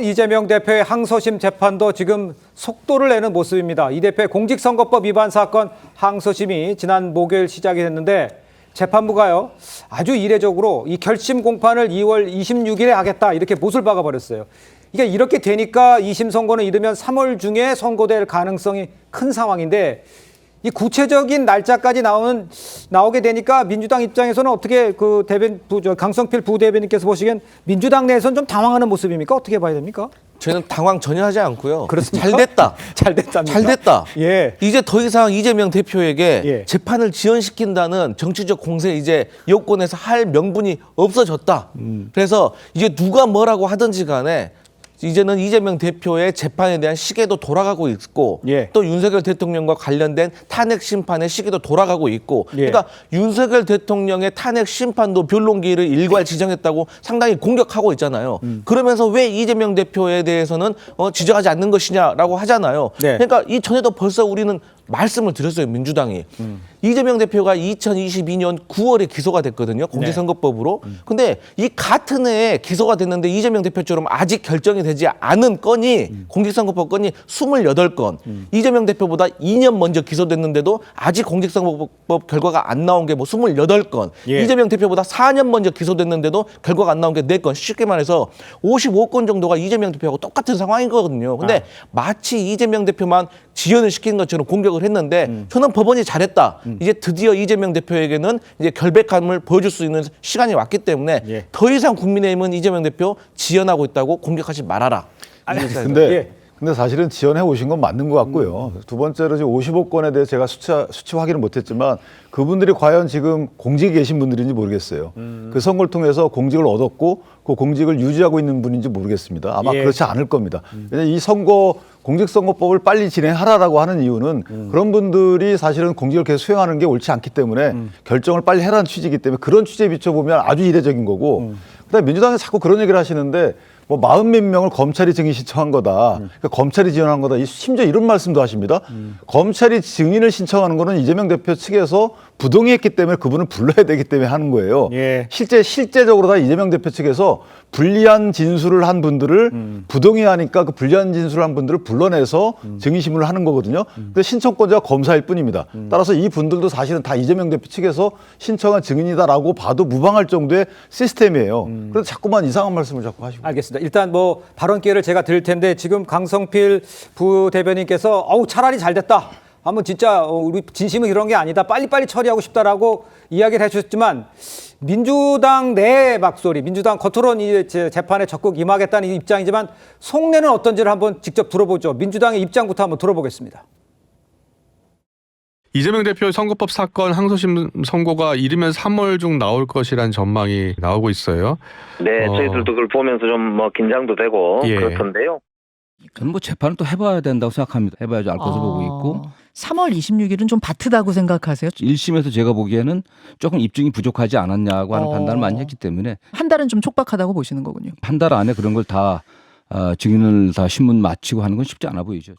이재명 대표의 항소심 재판도 지금 속도를 내는 모습입니다. 이 대표의 공직선거법 위반 사건 항소심이 지난 목요일 시작이 됐는데 재판부가요 아주 이례적으로 이 결심 공판을 2월 26일에 하겠다 이렇게 못을 박아버렸어요. 이게 이렇게 되니까 2심 선고는 이르면 3월 중에 선고될 가능성이 큰 상황인데 이 구체적인 날짜까지 나오게 되니까 민주당 입장에서는 어떻게 그 강성필 부대변인께서 보시기엔 민주당 내에서는 좀 당황하는 모습입니까? 어떻게 봐야 됩니까? 저는 당황 전혀 하지 않고요. 그렇습니까? 잘 됐다. 잘 됐답니다. 잘 됐다. 예. 이제 더 이상 이재명 대표에게 예. 재판을 지연시킨다는 정치적 공세 이제 여권에서 할 명분이 없어졌다. 그래서 이제 누가 뭐라고 하든지 간에 이제는 이재명 대표의 재판에 대한 시계도 돌아가고 있고 예. 또 윤석열 대통령과 관련된 탄핵 심판의 시계도 돌아가고 있고 예. 그러니까 윤석열 대통령의 탄핵 심판도 변론기일을 일괄 지정했다고 상당히 공격하고 있잖아요. 그러면서 왜 이재명 대표에 대해서는 지정하지 않는 것이냐라고 하잖아요. 네. 그러니까 이 전에도 벌써 우리는 말씀을 드렸어요. 민주당이. 이재명 대표가 2022년 9월에 기소가 됐거든요. 공직선거법으로. 근데 이 같은 해에 기소가 됐는데 이재명 대표처럼 아직 결정이 되지 않은 건이 공직선거법 건이 28건. 이재명 대표보다 2년 먼저 기소됐는데도 아직 공직선거법 결과가 안 나온 게 뭐 28건. 예. 이재명 대표보다 4년 먼저 기소됐는데도 결과가 안 나온 게 4건. 쉽게 말해서 55건 정도가 이재명 대표하고 똑같은 상황인 거거든요. 근데 마치 이재명 대표만 지연을 시킨 것처럼 공격을 했는데 저는 법원이 잘했다. 이제 드디어 이재명 대표에게는 이제 결백감을 보여줄 수 있는 시간이 왔기 때문에 예. 더 이상 국민의힘은 이재명 대표 지연하고 있다고 공격하지 말아라. 근데 사실은 지원해 오신 건 맞는 것 같고요. 두 번째로 지금 55건에 대해서 제가 수치 확인을 못했지만 그분들이 과연 지금 공직에 계신 분들인지 모르겠어요. 그 선거를 통해서 공직을 얻었고 그 공직을 유지하고 있는 분인지 모르겠습니다. 아마 예. 그렇지 않을 겁니다. 왜냐하면 이 공직선거법을 빨리 진행하라고 하는 이유는 그런 분들이 사실은 공직을 계속 수행하는 게 옳지 않기 때문에 결정을 빨리 해라는 취지이기 때문에 그런 취지에 비춰보면 아주 이례적인 거고 그다음에 민주당이 자꾸 그런 얘기를 하시는데 뭐 40몇 명을 검찰이 증인 신청한 거다. 그러니까 검찰이 지원한 거다. 심지어 이런 말씀도 하십니다. 검찰이 증인을 신청하는 거는 이재명 대표 측에서 부동의했기 때문에 그분을 불러야 되기 때문에 하는 거예요. 예. 실제적으로 다 이재명 대표 측에서 불리한 진술을 한 분들을 부동의하니까 그 불리한 진술을 한 분들을 불러내서 증인신문을 하는 거거든요. 근데 신청권자가 검사일 뿐입니다. 따라서 이 분들도 사실은 다 이재명 대표 측에서 신청한 증인이다라고 봐도 무방할 정도의 시스템이에요. 그래서 자꾸만 이상한 말씀을 자꾸 하시고. 알겠습니다. 일단 뭐 발언 기회를 제가 드릴 텐데 지금 강성필 부대변인께서 차라리 잘 됐다. 한번 진짜 우리 진심은 이런 게 아니다. 빨리빨리 처리하고 싶다라고 이야기를 해주셨지만 민주당 내 막소리, 민주당 겉으로는 이 재판에 적극 임하겠다는 입장이지만 속내는 어떤지를 한번 직접 들어보죠. 민주당의 입장부터 한번 들어보겠습니다. 이재명 대표 선거법 사건 항소심 선고가 이르면 3월 중 나올 것이란 전망이 나오고 있어요. 네, 저희들도 그걸 보면서 좀 뭐 긴장도 되고 예. 그렇던데요. 저는 뭐 재판을 또 해봐야 된다고 생각합니다. 해봐야지 알 것을 보고 있고. 3월 26일은 좀 바트다고 생각하세요? 1심에서 제가 보기에는 조금 입증이 부족하지 않았냐고 하는 판단을 많이 했기 때문에 한 달은 좀 촉박하다고 보시는 거군요. 한 달 안에 그런 걸 다 증인을 다 신문 마치고 하는 건 쉽지 않아 보이죠.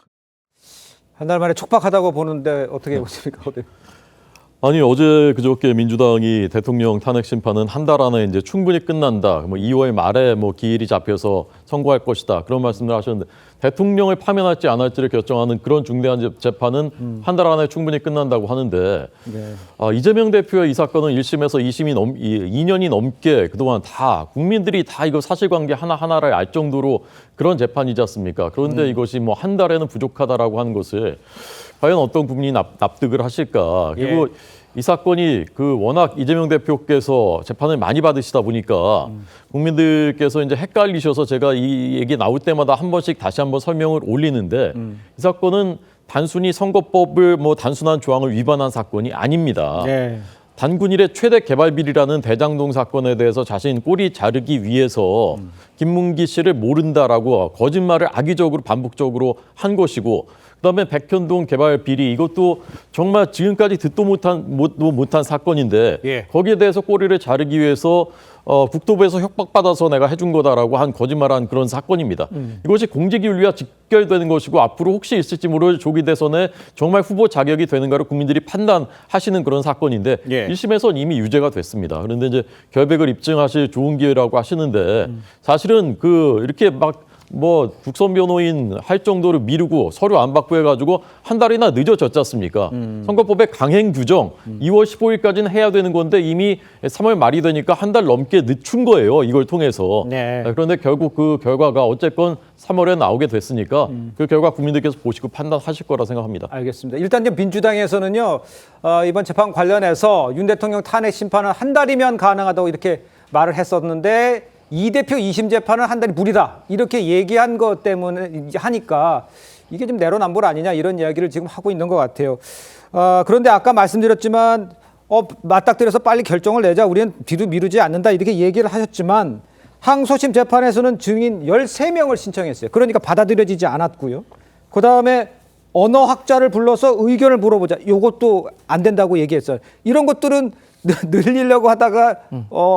한 달 만에 촉박하다고 보는데 어떻게 보십니까? 아니 어제 그저께 민주당이 대통령 탄핵 심판은 한 달 안에 이제 충분히 끝난다. 뭐 2월 말에 뭐 기일이 잡혀서 선고할 것이다. 그런 말씀을 하셨는데 대통령을 파면할지 안 할지를 결정하는 그런 중대한 재판은 한 달 안에 충분히 끝난다고 하는데 네. 이재명 대표의 이 사건은 1심에서 2년이 넘게 그동안 다 국민들이 다 이거 사실관계 하나하나를 알 정도로 그런 재판이지 않습니까? 그런데 이것이 뭐 한 달에는 부족하다라고 하는 것을 과연 어떤 국민이 납득을 하실까? 그리고 이 사건이 워낙 이재명 대표께서 재판을 많이 받으시다 보니까 국민들께서 이제 헷갈리셔서 제가 이 얘기 나올 때마다 한 번씩 다시 한번 설명을 올리는데 이 사건은 단순히 선거법을 뭐 단순한 조항을 위반한 사건이 아닙니다. 네. 단군 일의 최대 개발 비리라는 대장동 사건에 대해서 자신 꼬리 자르기 위해서 김문기 씨를 모른다라고 거짓말을 악의적으로 반복적으로 한 것이고 그다음에 백현동 개발 비리 이것도 정말 지금까지 듣도 못한 사건인데 예. 거기에 대해서 꼬리를 자르기 위해서 국토부에서 협박받아서 내가 해준 거다라고 한 거짓말한 그런 사건입니다. 이것이 공직윤리와 직결되는 것이고 앞으로 혹시 있을지 모를 조기 대선에 정말 후보 자격이 되는가를 국민들이 판단하시는 그런 사건인데 예. 1심에서는 이미 유죄가 됐습니다. 그런데 이제 결백을 입증하실 좋은 기회라고 하시는데 사실은 이렇게 막 뭐 국선 변호인 할 정도로 미루고 서류 안 받고 해가지고 한 달이나 늦어졌지 않습니까? 선거법의 강행 규정 2월 15일까지는 해야 되는 건데 이미 3월 말이 되니까 한 달 넘게 늦춘 거예요. 이걸 통해서. 네. 그런데 결국 그 결과가 어쨌건 3월에 나오게 됐으니까 그 결과 국민들께서 보시고 판단하실 거라 생각합니다. 알겠습니다. 일단 이제 민주당에서는요, 이번 재판 관련해서 윤 대통령 탄핵 심판은 한 달이면 가능하다고 이렇게 말을 했었는데 이 대표 2심 재판은 한 달이 무리다 이렇게 얘기한 것 때문에 하니까 이게 좀 내로남불 아니냐 이런 이야기를 지금 하고 있는 것 같아요. 그런데 아까 말씀드렸지만 맞닥뜨려서 빨리 결정을 내자 우리는 뒤로 미루지 않는다 이렇게 얘기를 하셨지만 항소심 재판에서는 증인 13명을 신청했어요. 그러니까 받아들여지지 않았고요. 그다음에 언어학자를 불러서 의견을 물어보자. 이것도 안 된다고 얘기했어요. 이런 것들은 늘리려고 하다가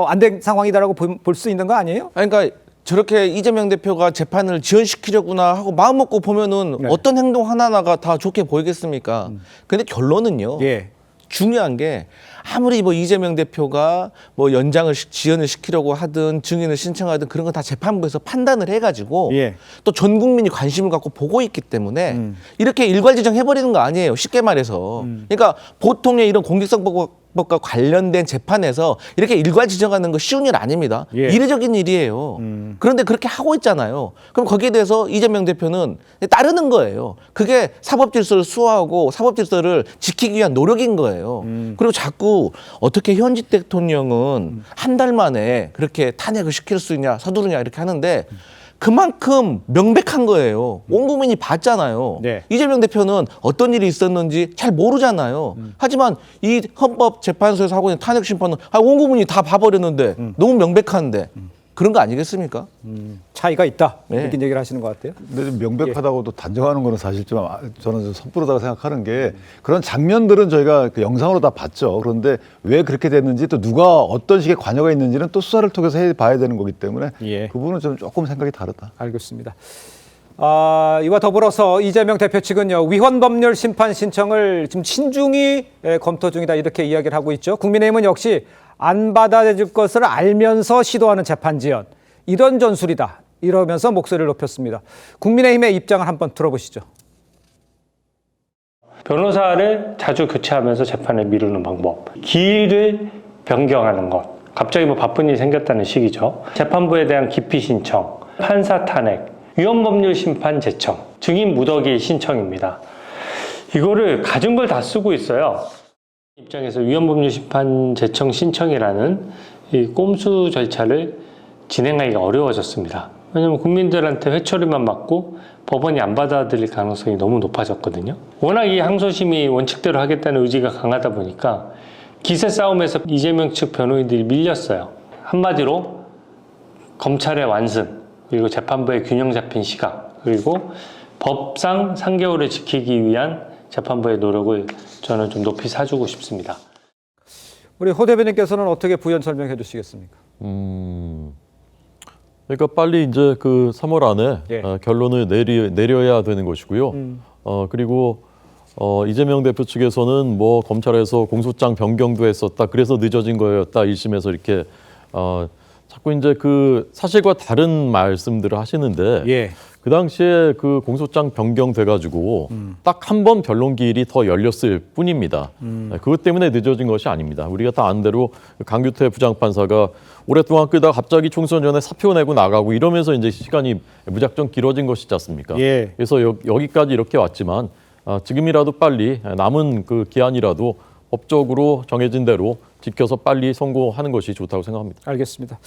안 된 상황이다라고 볼 수 있는 거 아니에요? 그러니까 저렇게 이재명 대표가 재판을 지연시키려구나 하고 마음 먹고 보면은 네. 어떤 행동 하나하나가 다 좋게 보이겠습니까? 근데 결론은요. 예. 중요한 게 아무리 뭐 이재명 대표가 뭐 연장을 지연을 시키려고 하든 증인을 신청하든 그런 건 다 재판부에서 판단을 해가지고 예. 또 전 국민이 관심을 갖고 보고 있기 때문에 이렇게 일괄지정 해버리는 거 아니에요. 쉽게 말해서. 그러니까 보통의 이런 공직선거법과 관련된 재판에서 이렇게 일괄지정하는 거 쉬운 일 아닙니다. 예. 이례적인 일이에요. 그런데 그렇게 하고 있잖아요. 그럼 거기에 대해서 이재명 대표는 따르는 거예요. 그게 사법질서를 수호하고 사법질서를 지키기 위한 노력인 거예요. 그리고 자꾸 어떻게 현직 대통령은 한 달 만에 그렇게 탄핵을 시킬 수 있냐 서두르냐 이렇게 하는데 그만큼 명백한 거예요. 온 국민이 봤잖아요. 네. 이재명 대표는 어떤 일이 있었는지 잘 모르잖아요. 하지만 이 헌법재판소에서 하고 있는 탄핵 심판은 온 국민이 다 봐버렸는데 너무 명백한데 그런 거 아니겠습니까? 차이가 있다. 네. 이렇게 얘기를 하시는 것 같아요. 근데 좀 명백하다고도 단정하는 거는 사실 좀 저는 좀 섣부르다고 생각하는 게 그런 장면들은 저희가 그 영상으로 다 봤죠. 그런데 왜 그렇게 됐는지 또 누가 어떤 식의 관여가 있는지는 또 수사를 통해서 해봐야 되는 거기 때문에 예. 그 부분은 좀 조금 생각이 다르다. 알겠습니다. 이와 더불어서 이재명 대표 측은요, 위헌법률 심판 신청을 지금 신중히 검토 중이다 이렇게 이야기를 하고 있죠. 국민의힘은 역시 안 받아줄 것을 알면서 시도하는 재판 지연, 이런 전술이다 이러면서 목소리를 높였습니다. 국민의힘의 입장을 한번 들어보시죠. 변호사를 자주 교체하면서 재판을 미루는 방법, 기일을 변경하는 것, 갑자기 뭐 바쁜 일이 생겼다는 식이죠. 재판부에 대한 기피 신청, 판사 탄핵, 위헌법률 심판 제청, 증인 무더기 신청입니다. 이거를 가진 걸 다 쓰고 있어요. 입장에서 위헌법률 심판 제청 신청이라는 이 꼼수 절차를 진행하기가 어려워졌습니다. 왜냐하면 국민들한테 회초리만 맞고 법원이 안 받아들일 가능성이 너무 높아졌거든요. 워낙 이 항소심이 원칙대로 하겠다는 의지가 강하다 보니까 기세 싸움에서 이재명 측 변호인들이 밀렸어요. 한마디로 검찰의 완승, 그리고 재판부의 균형 잡힌 시각, 그리고 법상 3개월을 지키기 위한 재판부의 노력을 저는 좀 높이 사주고 싶습니다. 우리 호 대변인께서는 어떻게 부연 설명해 주시겠습니까? 그러니까 빨리 이제 그 3월 안에 예. 결론을 내려야 되는 것이고요. 그리고 이재명 대표 측에서는 뭐 검찰에서 공소장 변경도 했었다. 그래서 늦어진 거였다. 1심에서 이렇게 자꾸 이제 그 사실과 다른 말씀들을 하시는데 예. 그 당시에 그 공소장 변경돼 가지고 딱 한 번 변론 기일이 더 열렸을 뿐입니다. 그것 때문에 늦어진 것이 아닙니다. 우리가 다 아는 대로 강규태 부장판사가 오랫동안 끄다가 갑자기 총선 전에 사표 내고 나가고 이러면서 이제 시간이 무작정 길어진 것이지 않습니까? 예. 그래서 여기까지 이렇게 왔지만 지금이라도 빨리 남은 그 기한이라도 법적으로 정해진 대로 지켜서 빨리 선고하는 것이 좋다고 생각합니다. 알겠습니다.